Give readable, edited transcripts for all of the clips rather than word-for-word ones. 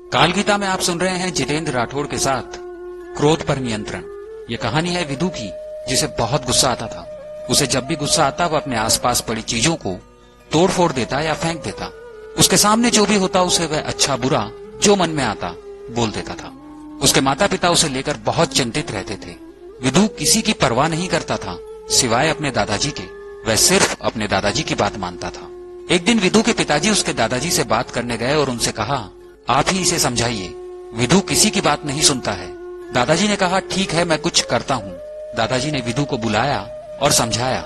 काल गीता में आप सुन रहे हैं जितेंद्र राठौड़ के साथ क्रोध पर नियंत्रण। ये कहानी है विदु की, जिसे बहुत गुस्सा आता था। उसे जब भी गुस्सा आता वह अपने आसपास पड़ी चीजों को तोड़ फोड़ देता या फेंक देता। उसके सामने जो भी होता उसे वह अच्छा बुरा जो मन में आता बोल देता था। उसके माता पिता उसे लेकर बहुत चिंतित रहते थे। विदु किसी की परवाह नहीं करता था सिवाय अपने दादाजी के। वह सिर्फ अपने दादाजी की बात मानता था। एक दिन विदु के पिताजी उसके दादाजी से बात करने गए और उनसे कहा, आप ही इसे समझाइए, विदु किसी की बात नहीं सुनता है। दादाजी ने कहा, ठीक है मैं कुछ करता हूँ। दादाजी ने विदु को बुलाया और समझाया,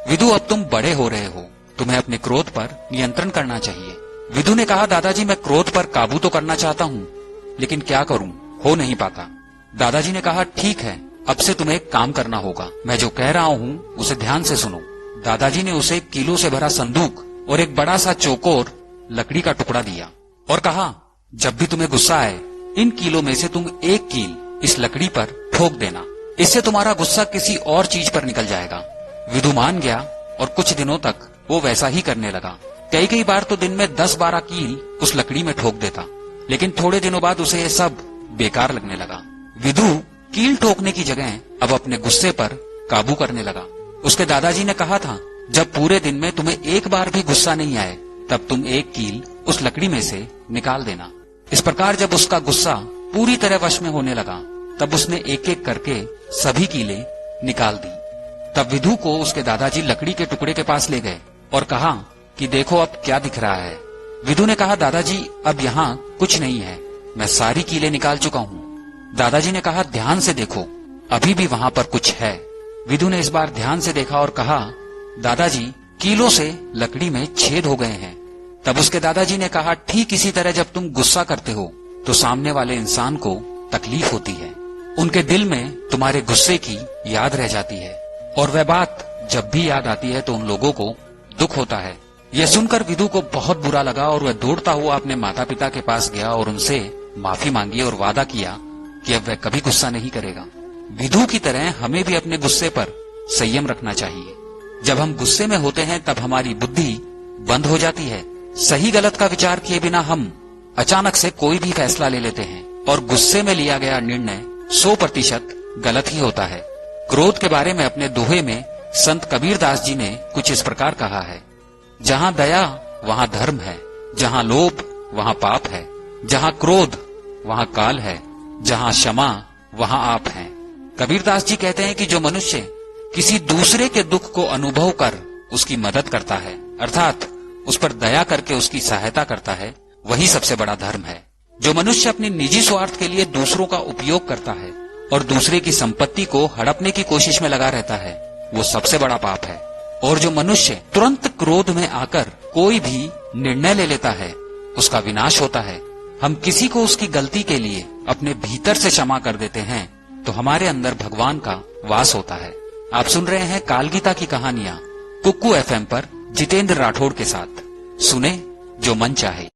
विदु अब तुम बड़े हो रहे हो, तुम्हें अपने क्रोध पर नियंत्रण करना चाहिए। विदु ने कहा, दादाजी मैं क्रोध पर काबू तो करना चाहता हूँ, लेकिन क्या करूँ, हो नहीं पाता। दादाजी ने कहा, ठीक है अब से तुम्हें एक काम करना होगा, मैं जो कह रहा हूँ उसे ध्यान से सुनो। दादाजी ने उसे कीलों से भरा संदूक और एक बड़ा सा चौकोर लकड़ी का टुकड़ा दिया और कहा, जब भी तुम्हें गुस्सा आए इन कीलों में से तुम एक कील इस लकड़ी पर ठोक देना, इससे तुम्हारा गुस्सा किसी और चीज पर निकल जाएगा। विदु मान गया और कुछ दिनों तक वो वैसा ही करने लगा। कई बार तो दिन में 10-12 कील उस लकड़ी में ठोक देता, लेकिन थोड़े दिनों बाद उसे ये सब बेकार लगने लगा। विदु कील ठोकने की जगह अब अपने गुस्से पर काबू करने लगा। उसके दादाजी ने कहा था, जब पूरे दिन में तुम्हें एक बार भी गुस्सा नहीं आए तब तुम एक कील उस लकड़ी में से निकाल देना। इस प्रकार जब उसका गुस्सा पूरी तरह वश में होने लगा तब उसने एक एक करके सभी कीलें निकाल दी। तब विदु को उसके दादाजी लकड़ी के टुकड़े के पास ले गए और कहा कि देखो अब क्या दिख रहा है। विदु ने कहा, दादाजी अब यहाँ कुछ नहीं है, मैं सारी कीलें निकाल चुका हूँ। दादाजी ने कहा, ध्यान से देखो अभी भी वहां पर कुछ है। विदु ने इस बार ध्यान से देखा और कहा, दादाजी कीलों से लकड़ी में छेद हो गए हैं। तब उसके दादाजी ने कहा, ठीक इसी तरह जब तुम गुस्सा करते हो तो सामने वाले इंसान को तकलीफ होती है, उनके दिल में तुम्हारे गुस्से की याद रह जाती है और वह बात जब भी याद आती है तो उन लोगों को दुख होता है। यह सुनकर विदु को बहुत बुरा लगा और वह दौड़ता हुआ अपने माता पिता के पास गया और उनसे माफी मांगी और वादा किया कि अब वह कभी गुस्सा नहीं करेगा। विदु की तरह हमें भी अपने गुस्से पर संयम रखना चाहिए। जब हम गुस्से में होते हैं तब हमारी बुद्धि बंद हो जाती है। सही गलत का विचार किए बिना हम अचानक से कोई भी फैसला ले लेते हैं और गुस्से में लिया गया निर्णय 100% गलत ही होता है। क्रोध के बारे में अपने दोहे में संत कबीरदास जी ने कुछ इस प्रकार कहा है, जहाँ दया वहाँ धर्म है, जहाँ लोभ वहाँ पाप है, जहाँ क्रोध वहाँ काल है, जहाँ क्षमा वहाँ आप हैं। कबीरदास जी कहते हैं कि जो मनुष्य किसी दूसरे के दुख को अनुभव कर उसकी मदद करता है, अर्थात उस पर दया करके उसकी सहायता करता है, वही सबसे बड़ा धर्म है। जो मनुष्य अपनी निजी स्वार्थ के लिए दूसरों का उपयोग करता है और दूसरे की संपत्ति को हड़पने की कोशिश में लगा रहता है, वो सबसे बड़ा पाप है। और जो मनुष्य तुरंत क्रोध में आकर कोई भी निर्णय ले लेता है, उसका विनाश होता है। हम किसी को उसकी गलती के लिए अपने भीतर से क्षमा कर देते हैं तो हमारे अंदर भगवान का वास होता है। आप सुन रहे हैं काल गीता की कहानियां कुक्कू FM पर जितेंद्र राठौड़ के साथ। सुने जो मन चाहे।